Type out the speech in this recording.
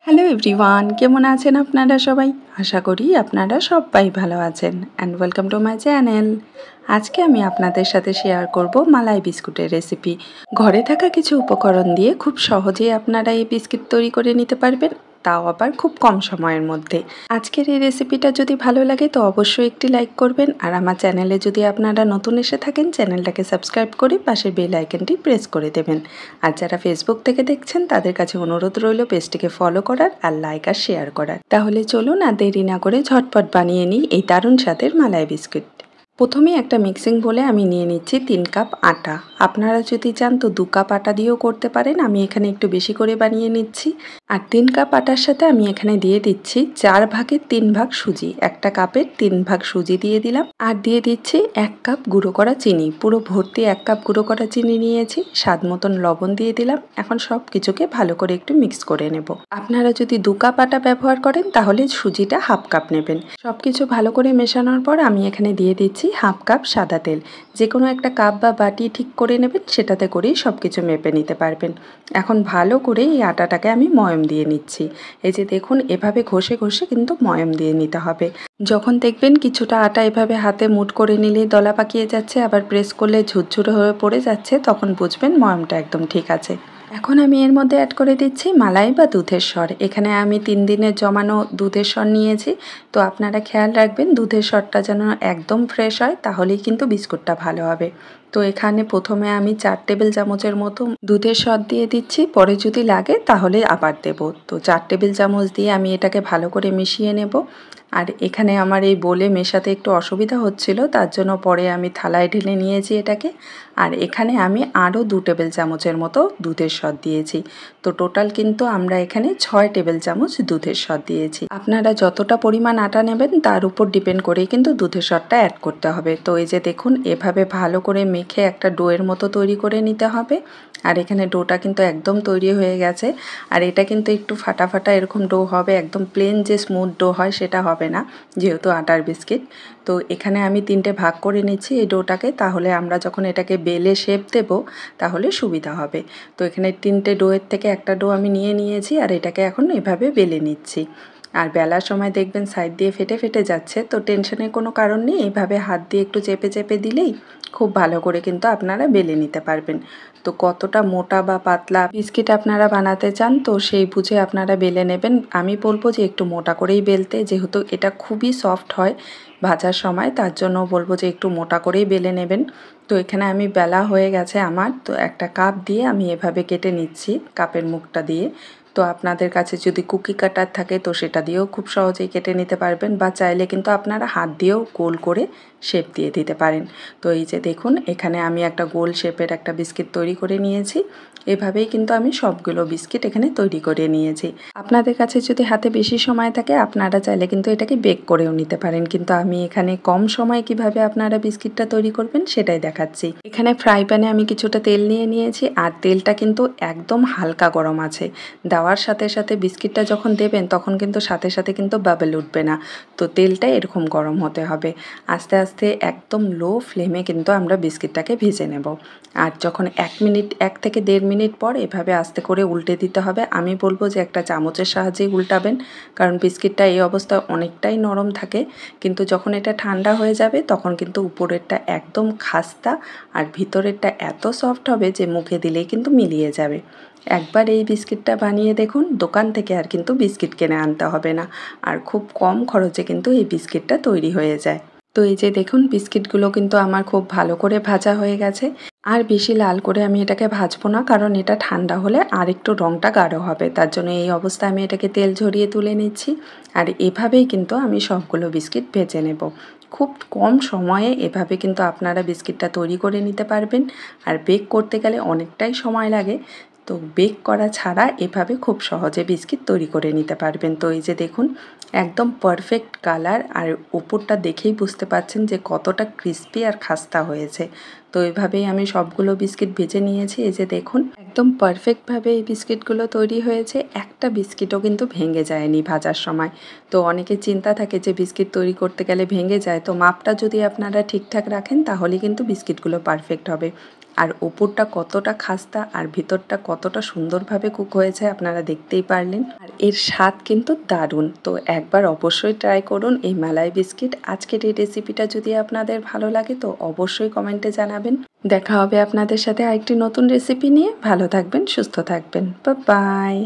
Hello everyone, কেমন আছেন আপনারা সবাই? আশা করি আপনারা সবাই ভালো আছেন and welcome to my channel. আজকে আমি আপনাদের সাথে শেয়ার করব মালাই বিস্কুটের রেসিপি। ঘরে থাকা কিছু উপকরণ দিয়ে খুব সহজেই আপনারা এই বিস্কিট তৈরি করে নিতে পারবেন, তাও আবার খুব কম সময়ের মধ্যে। আজকের এই রেসিপিটা যদি ভালো লাগে তো অবশ্যই একটি লাইক করবেন, আর আমার চ্যানেলে যদি আপনারা নতুন এসে থাকেন চ্যানেলটাকে সাবস্ক্রাইব করে পাশের বেল আইকনটি প্রেস করে দেবেন। আর যারা ফেসবুক থেকে দেখছেন তাদের কাছে অনুরোধ রইল পেজটিকে ফলো করার আর লাইক আর শেয়ার করার। তাহলে চলুন আর দেরি না করে ঝটপট বানিয়ে নিই এই দারুণ স্বাদের মালাই বিস্কুট। প্রথমে একটা মিক্সিং বলে আমি নিয়ে নিচ্ছি 3 কাপ আটা। আপনারা যদি চান তো 2 কাপ আটা দিয়েও করতে পারেন, আমি এখানে একটু বেশি করে বানিয়ে নিচ্ছি। আর 3 কাপ আটার সাথে আমি এখানে দিয়ে দিচ্ছি 4 ভাগের 3 ভাগ সুজি। একটা কাপের 3 ভাগ সুজি দিয়ে দিলাম, আর দিয়ে দিচ্ছি 1 কাপ গুঁড়ো করা চিনি। পুরো ভর্তি 1 কাপ গুঁড়ো করা চিনি নিয়েছি। স্বাদ মতন লবণ দিয়ে দিলাম। এখন সব কিছুকে ভালো করে একটু মিক্স করে নেব। আপনারা যদি 2 কাপ আটা ব্যবহার করেন তাহলে সুজিটা হাফ কাপ নেবেন। সব কিছু ভালো করে মেশানোর পর আমি এখানে দিয়ে দিচ্ছি হাফ কাপ সাদা তেল। যে কোনো একটা কাপ বা বাটি ঠিক করে নেবেন, সেটাতে করেই সব কিছু মেপে নিতে পারবেন। এখন ভালো করে এই আটাটাকে আমি ময়ম দিয়ে নিচ্ছি। এই যে দেখুন, এভাবে ঘষে ঘষে কিন্তু ময়ম দিয়ে নিতে হবে। যখন দেখবেন কিছুটা আটা এভাবে হাতে মুঠ করে নিলেই দলা পাকিয়ে যাচ্ছে, আবার প্রেস করলে ঝুরঝুরে হয়ে পড়ে যাচ্ছে, তখন বুঝবেন ময়মটা একদম ঠিক আছে। এখন আমি এর মধ্যে অ্যাড করে দিচ্ছি মালাই বা দুধের স্বর। এখানে আমি 3 দিনের জমানো দুধের স্বর নিয়েছি। তো আপনারা খেয়াল রাখবেন দুধের স্বরটা যেন একদম ফ্রেশ হয়, তাহলেই কিন্তু বিস্কুটটা ভালো হবে। তো এখানে প্রথমে আমি 4 টেবিল চামচের মতো দুধের স্বর দিয়ে দিচ্ছি, পরে যদি লাগে তাহলে আবার দেব। তো 4 টেবিল চামচ দিয়ে আমি এটাকে ভালো করে মিশিয়ে নেব। আর এখানে আমার এই বোলে মেশাতে একটু অসুবিধা হচ্ছিল, তার জন্য পরে আমি থালায় ঢেলে নিয়েছি এটাকে। আর এখানে আমি আরও 2 টেবিল চামচের মতো দুধের স্বর দিয়েছি। তো টোটাল কিন্তু আমরা এখানে 6 টেবিল চামচ দুধের স্বর দিয়েছি। আপনারা যতটা পরিমাণ আটা নেবেন তার উপর ডিপেন্ড করেই কিন্তু দুধের স্বরটা অ্যাড করতে হবে। তো এই যে দেখুন, এভাবে ভালো করে মেখে একটা ডোয়ের মতো তৈরি করে নিতে হবে। আর এখানে ডোটা কিন্তু একদম তৈরি হয়ে গেছে। আর এটা কিন্তু একটু ফাটা ফাটা এরকম ডো হবে, একদম প্লেন যে স্মুথ ডো হয় সেটা হবে না, যেহেতু আটার বিস্কিট। তো এখানে আমি 3টে ভাগ করে নিচ্ছি এই ডোটাকে, তাহলে আমরা যখন এটাকে বেলে শেপ দেব তাহলে সুবিধা হবে। তো এখানে 3টে ডোয়ের থেকে একটা ডো আমি নিয়ে নিয়েছি, আর এটাকে এখন এভাবে বেলে নিচ্ছি। আর বেলার সময় দেখবেন সাইড দিয়ে ফেটে ফেটে যাচ্ছে, তো টেনশনের কোনো কারণ নেই। এইভাবে হাত দিয়ে একটু চেপে চেপে দিলেই খুব ভালো করে কিন্তু আপনারা বেলে নিতে পারবেন। তো কতটা মোটা বা পাতলা বিস্কিট আপনারা বানাতে চান তো সেই বুঝে আপনারা বেলে নেবেন। আমি বলবো যে একটু মোটা করেই বেলতে, যেহেতু এটা খুবই সফট হয় ভাজার সময়, তার জন্য বলবো যে একটু মোটা করেই বেলে নেবেন। তো এখানে আমি বেলা হয়ে গেছে আমার, তো একটা কাপ দিয়ে আমি এভাবে কেটে নিচ্ছি কাপের মুখটা দিয়ে। তো আপনাদের কাছে যদি কুকি কাটার থাকে তো সেটা দিয়েও খুব সহজেই কেটে নিতে পারবেন, বা চাইলে কিন্তু আপনারা হাত দিয়েও গোল করে শেপ দিয়ে দিতে পারেন। তো এই যে দেখুন, এখানে আমি একটা গোল শেপের একটা বিস্কিট তৈরি করে নিয়েছি। এভাবেই কিন্তু আমি সবগুলো বিস্কিট এখানে তৈরি করে নিয়েছি। আপনাদের কাছে যদি হাতে বেশি সময় থাকে আপনারা চাইলে কিন্তু এটাকে বেক করেও নিতে পারেন, কিন্তু আমি এখানে কম সময়ে কিভাবে আপনারা বিস্কিটটা তৈরি করবেন সেটাই দেখাচ্ছি। এখানে ফ্রাই প্যানে আমি কিছুটা তেল নিয়ে নিয়েছি, আর তেলটা কিন্তু একদম হালকা গরম আছে। দেওয়ার সাথে সাথে বিস্কিটটা যখন দেবেন তখন কিন্তু সাথে সাথে কিন্তু বাবল উঠবে না। তো তেলটা এরকম গরম হতে হবে। আস্তে আস্তে একদম লো ফ্লেমে কিন্তু আমরা বিস্কিটটাকে ভেজে নেব। আর যখন 1 থেকে 1.5 মিনিট পর এভাবে আস্তে করে উল্টে দিতে হবে। আমি বলবো যে একটা চামচের সাহায্যেই উল্টাবেন, কারণ বিস্কিটটা এই অবস্থায় অনেকটাই নরম থাকে, কিন্তু যখন এটা ঠান্ডা হয়ে যাবে তখন কিন্তু উপরেরটা একদম খাস্তা আর ভিতরেরটা এত সফট হবে যে মুখে দিলেই কিন্তু মিলিয়ে যাবে। একবার এই বিস্কিটটা বানিয়ে দেখুন, দোকান থেকে আর কিন্তু বিস্কিট কিনে আনতে হবে না, আর খুব কম খরচে কিন্তু এই বিস্কিটটা তৈরি হয়ে যায়। তো এই যে দেখুন, বিস্কিটগুলো কিন্তু আমার খুব ভালো করে ভাজা হয়ে গেছে। আর বেশি লাল করে আমি এটাকে ভাজবো না, কারণ এটা ঠান্ডা হলে আর একটু রঙটা গাঢ় হবে, তার জন্য এই অবস্থায় আমি এটাকে তেল ঝরিয়ে তুলে নিচ্ছি। আর এভাবেই কিন্তু আমি সবগুলো বিস্কিট ভেজে নেব। খুব কম সময়ে এভাবে কিন্তু আপনারা বিস্কিটটা তৈরি করে নিতে পারবেন। আর বেক করতে গেলে অনেকটাই সময় লাগে, তো বেক করা ছাড়া এভাবে খুব সহজে বিস্কিট তৈরি করে নিতে পারবেন। তো এই যে দেখুন, একদম পারফেক্ট কালার, আর উপরটা দেখেই বুঝতে পারছেন যে কতটা ক্রিস্পি আর খাস্তা হয়েছে। তো এইভাবেই আমি সবগুলো বিস্কিট ভেজে নিয়েছি। এই যে দেখুন, একদম পারফেক্টভাবে এই বিস্কিটগুলো তৈরি হয়েছে। একটা বিস্কিটও কিন্তু ভেঙে যায়নি ভাজার সময়। তো অনেকের চিন্তা থাকে যে বিস্কিট তৈরি করতে গেলে ভেঙে যায়, তো মাপটা যদি আপনারা ঠিকঠাক রাখেন তাহলে কিন্তু বিস্কিটগুলো পারফেক্ট হবে। আর ওপরটা কতটা খাস্তা আর ভিতরটা কতটা সুন্দরভাবে কুক হয়েছে আপনারা দেখতেই পারলেন। আর এর স্বাদ কিন্তু দারুণ। তো একবার অবশ্যই ট্রাই করুন এই মালাই বিস্কিট। আজকের এই রেসিপিটা যদি আপনাদের ভালো লাগে তো অবশ্যই কমেন্টে জানাবেন। দেখা হবে আপনাদের সাথে আরেকটি নতুন রেসিপি নিয়ে। ভালো থাকবেন, সুস্থ থাকবেন। Bye bye.